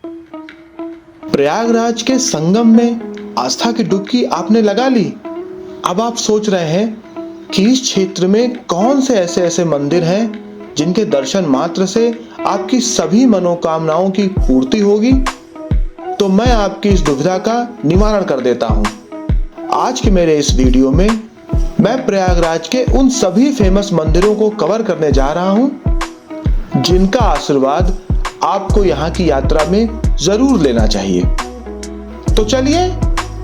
प्रयागराज के संगम में आस्था की डुबकी आपने लगा ली। अब आप सोच रहे हैं कि इस क्षेत्र में कौन से ऐसे मंदिर हैं जिनके दर्शन मात्र से आपकी सभी मनोकामनाओं की पूर्ति होगी। तो मैं आपकी इस दुविधा का निवारण कर देता हूं। आज के मेरे इस वीडियो में मैं प्रयागराज के उन सभी फेमस मंदिरों को कवर करने जा रहा हूं जिनका आशीर्वाद आपको यहाँ की यात्रा में जरूर लेना चाहिए। तो चलिए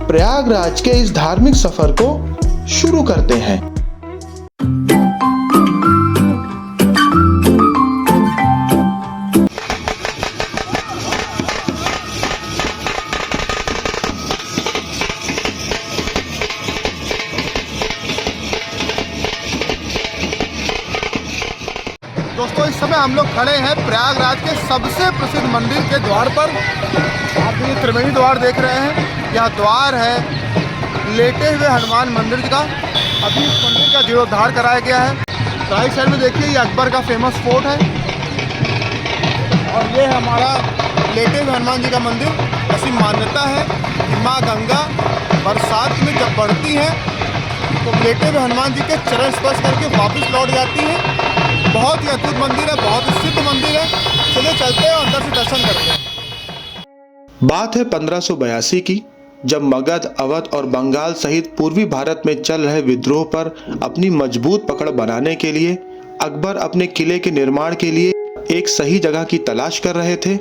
प्रयागराज के इस धार्मिक सफर को शुरू करते हैं। दोस्तों, इस समय हम लोग खड़े हैं प्रयागराज के सबसे प्रसिद्ध मंदिर के द्वार पर। आप ये त्रिवेणी द्वार देख रहे हैं। यह द्वार है लेटे हुए हनुमान मंदिर का। अभी इस मंदिर का जीर्णोद्धार कराया गया है। राइट साइड में देखिए, ये अकबर का फेमस फोर्ट है और ये है हमारा लेटे हुए हनुमान जी का मंदिर। ऐसी मान्यता है कि माँ गंगा बरसात में जब बढ़ती है तो लेटे हुए हनुमान जी के चरण स्पर्श करके वापस लौट जाती है। बहुत ही अद्भुत मंदिर है, बहुत ही सिद्ध मंदिर है। चलिए चलते हैं और अंदर से दर्शन करते हैं। बात है 1582 की, जब मगध, अवध और बंगाल सहित पूर्वी भारत में चल रहे विद्रोह पर अपनी मजबूत पकड़ बनाने के लिए अकबर अपने किले के निर्माण के लिए एक सही जगह की तलाश कर रहे थे।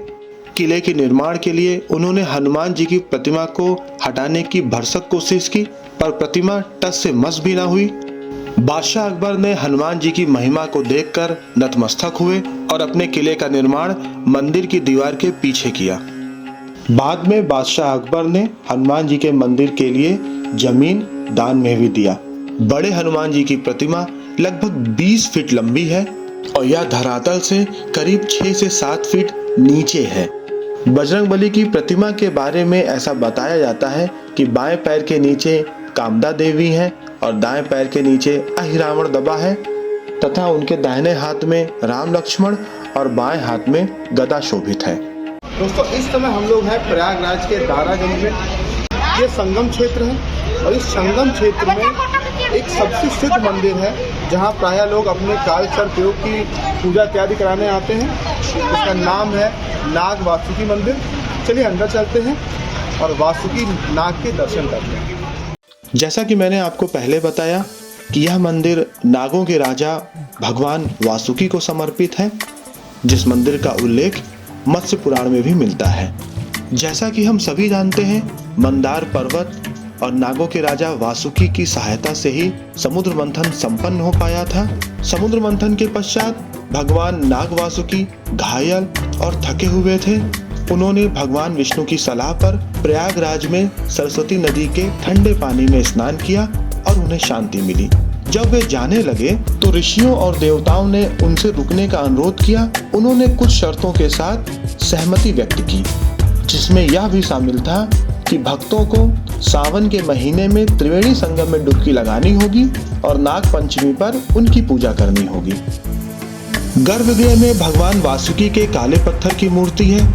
किले के निर्माण के लिए उन्होंने हनुमान जी की प्रतिमा को हटाने की भरसक कोशिश की, पर प्रतिमा टस से मस भी न हुई। बादशाह अकबर ने हनुमान जी की महिमा को देखकर नतमस्तक हुए और अपने किले का निर्माण मंदिर की दीवार के पीछे किया। बाद में बादशाह अकबर ने हनुमान जी के मंदिर के लिए जमीन दान में भी दिया। बड़े हनुमान जी की प्रतिमा लगभग 20 फीट लंबी है और यह धरातल से करीब 6 से 7 फीट नीचे है। बजरंगबली की प्रतिमा के बारे में ऐसा बताया जाता है कि बाएं पैर के नीचे कामदा देवी है और दाएं पैर के नीचे अहिरावण दबा है तथा उनके दाहिने हाथ में राम लक्ष्मण और बाएं हाथ में गदा शोभित है। दोस्तों, इस समय हम लोग हैं प्रयागराज के दारागंज में। ये संगम क्षेत्र है और इस संगम क्षेत्र में एक सबसे सिद्ध मंदिर है जहां प्रायः लोग अपने कालसर्प योग की पूजा इत्यादि कराने आते हैं। इसका नाम है नाग वासुकी मंदिर। चलिए अंदर चलते हैं और वासुकी नाग के दर्शन करते हैं। जैसा कि मैंने आपको पहले बताया कि यह मंदिर नागों के राजा भगवान वासुकी को समर्पित है, जिस मंदिर का उल्लेख मत्स्य पुराण में भी मिलता है। जैसा कि हम सभी जानते हैं, मंदार पर्वत और नागों के राजा वासुकी की सहायता से ही समुद्र मंथन संपन्न हो पाया था। समुद्र मंथन के पश्चात भगवान नाग वासुकी घायल और थके हुए थे। उन्होंने भगवान विष्णु की सलाह पर प्रयागराज में सरस्वती नदी के ठंडे पानी में स्नान किया और उन्हें शांति मिली। जब वे जाने लगे तो ऋषियों और देवताओं ने उनसे रुकने का अनुरोध किया। उन्होंने कुछ शर्तों के साथ सहमति व्यक्त की, जिसमें यह भी शामिल था कि भक्तों को सावन के महीने में त्रिवेणी संगम में डुबकी लगानी होगी और नाग पंचमी पर उनकी पूजा करनी होगी। गर्भगृह में भगवान वासुकी के काले पत्थर की मूर्ति है,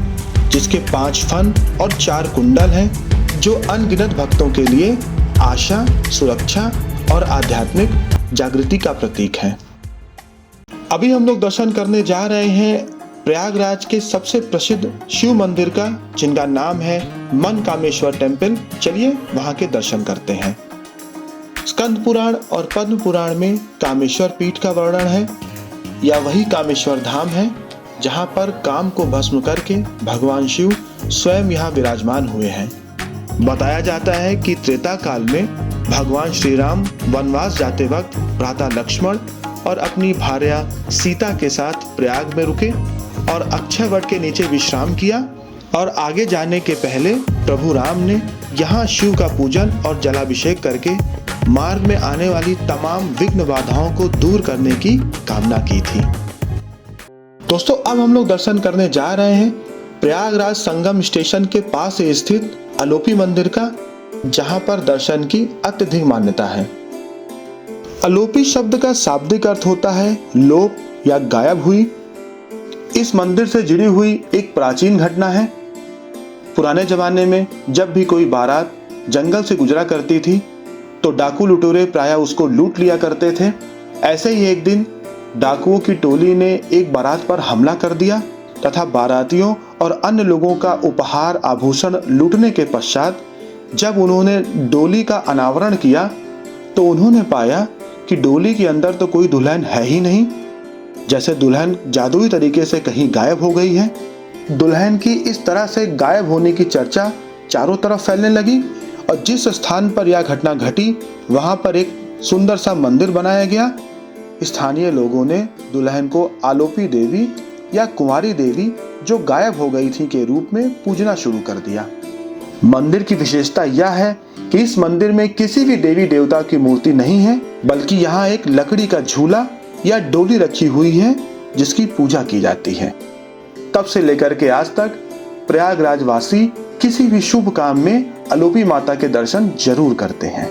जिसके 5 फन और 4 कुंडल हैं, जो अनगिनत भक्तों के लिए आशा, सुरक्षा और आध्यात्मिक जागृति का प्रतीक है। अभी हम लोग दर्शन करने जा रहे हैं प्रयागराज के सबसे प्रसिद्ध शिव मंदिर का, जिनका नाम है मनकामेश्वर टेम्पल। चलिए वहां के दर्शन करते हैं। स्कंद पुराण और पद्म पुराण में कामेश्वर पीठ का वर्णन है। यह वही कामेश्वर धाम है जहां पर काम को भस्म करके भगवान शिव स्वयं यहाँ विराजमान हुए हैं। बताया जाता है कि त्रेता काल में भगवान श्री राम वनवास जाते वक्त भ्राता लक्ष्मण और अपनी भार्या सीता के साथ प्रयाग में रुके और अक्षय वट के नीचे विश्राम किया और आगे जाने के पहले प्रभु राम ने यहाँ शिव का पूजन और जलाभिषेक करके मार्ग में आने वाली तमाम विघ्न बाधाओं को दूर करने की कामना की थी। दोस्तों, अब हम लोग दर्शन करने जा रहे हैं प्रयागराज संगम स्टेशन के पास स्थित अलोपी मंदिर का, जहां पर दर्शन की अत्यधिक मान्यता है। अलोपी शब्द का शाब्दिक अर्थ होता है लोप या गायब हुई। इस मंदिर से जुड़ी हुई एक प्राचीन घटना है। पुराने जमाने में जब भी कोई बारात जंगल से गुजरा करती थी तो डाकू लुटेरे प्रायः उसको लूट लिया करते थे। ऐसे ही एक दिन डाकुओं की टोली ने एक बारात पर हमला कर दिया तथा बारातियों और अन्य लोगों का उपहार आभूषण लूटने के पश्चात जब उन्होंने डोली का अनावरण किया तो उन्होंने पाया कि डोली के अंदर तो कोई दुल्हन है ही नहीं, जैसे दुल्हन जादुई तरीके से कहीं गायब हो गई है। दुल्हन की इस तरह से गायब होने की चर्चा चारों तरफ फैलने लगी और जिस स्थान पर यह घटना घटी वहां पर एक सुंदर सा मंदिर बनाया गया। स्थानीय लोगों ने दुल्हन को आलोपी देवी या कुंवारी देवी जो गायब हो गई थी के रूप में पूजना शुरू कर दिया। मंदिर की विशेषता यह है कि इस मंदिर में किसी भी देवी देवता की मूर्ति नहीं है, बल्कि यहाँ एक लकड़ी का झूला या डोली रखी हुई है जिसकी पूजा की जाती है। तब से लेकर के आज तक प्रयागराज वासी किसी भी शुभ काम में आलोपी माता के दर्शन जरूर करते हैं।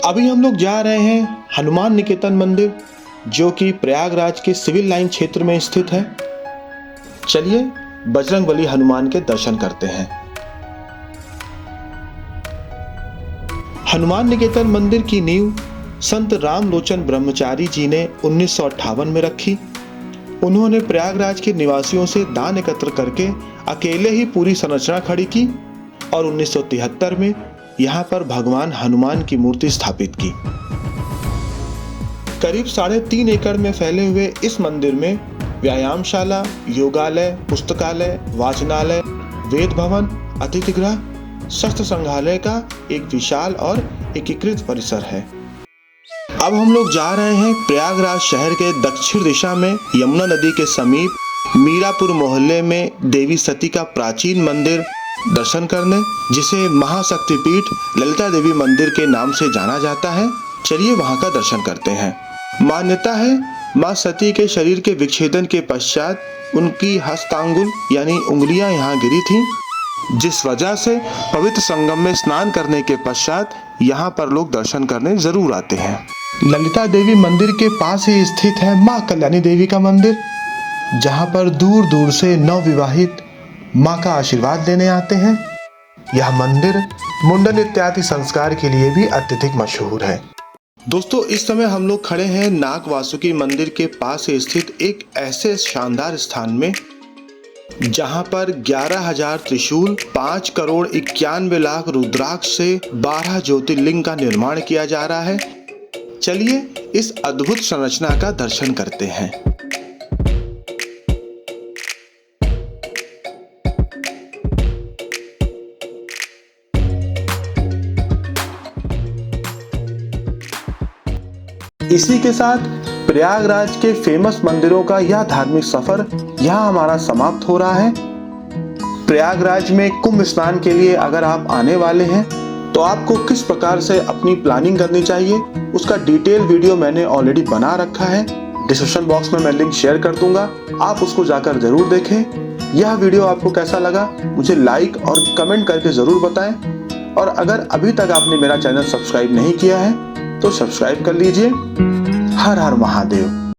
अभी हम लोग जा रहे हैं हनुमान निकेतन मंदिर, जो कि प्रयागराज के सिविल लाइन क्षेत्र में स्थित है। चलिए बजरंगबली हनुमान के दर्शन करते हैं। हनुमान निकेतन मंदिर की नींव संत रामलोचन ब्रह्मचारी जी ने 1958 में रखी। उन्होंने प्रयागराज के निवासियों से दान एकत्र करके अकेले ही पूरी संरचना खड़ी की और 1973 में यहाँ पर भगवान हनुमान की मूर्ति स्थापित की। करीब 3.5 एकड़ में फैले हुए इस मंदिर में व्यायामशाला, योगालय, पुस्तकालय, वाचनालय, वेद भवन, अतिथि गृह, शस्त्र संग्रहालय का एक विशाल और एकीकृत परिसर है। अब हम लोग जा रहे हैं प्रयागराज शहर के दक्षिण दिशा में यमुना नदी के समीप मीरापुर मोहल्ले में देवी सती का प्राचीन मंदिर दर्शन करने, जिसे महाशक्तिपीठ ललिता देवी मंदिर के नाम से जाना जाता है। चलिए वहां का दर्शन करते हैं। मान्यता है मां सती के शरीर के विच्छेदन के पश्चात उनकी हस्तांगुल यानी उंगलियां यहाँ गिरी थीं, जिस वजह से पवित्र संगम में स्नान करने के पश्चात यहाँ पर लोग दर्शन करने जरूर आते हैं। ललिता देवी मंदिर के पास ही स्थित है मां कल्याणी देवी का मंदिर, जहाँ पर दूर दूर से नवविवाहित मां का आशीर्वाद लेने आते हैं। यह मंदिर मुंडन इत्यादि संस्कार के लिए भी अत्यधिक मशहूर है। दोस्तों, इस समय हम लोग खड़े हैं नाग वासुकी मंदिर के पास स्थित एक ऐसे शानदार स्थान में जहां पर 11,000 त्रिशूल, 5,91,00,000 रुद्राक्ष से 12 ज्योतिर्लिंग का निर्माण किया जा रहा है। चलिए इस अद्भुत संरचना का दर्शन करते हैं। इसी के साथ प्रयागराज के फेमस मंदिरों का यह धार्मिक सफर यहाँ हमारा समाप्त हो रहा है। प्रयागराज में कुंभ स्नान के लिए अगर आप आने वाले हैं तो आपको किस प्रकार से अपनी प्लानिंग करनी चाहिए, उसका डिटेल वीडियो मैंने ऑलरेडी बना रखा है। डिस्क्रिप्शन बॉक्स में मैं लिंक शेयर कर दूंगा, आप उसको जाकर जरूर देखें। यह वीडियो आपको कैसा लगा मुझे लाइक और कमेंट करके जरूर बताएं, और अगर अभी तक आपने मेरा चैनल सब्सक्राइब नहीं किया है तो सब्सक्राइब कर लीजिए। हर हर महादेव।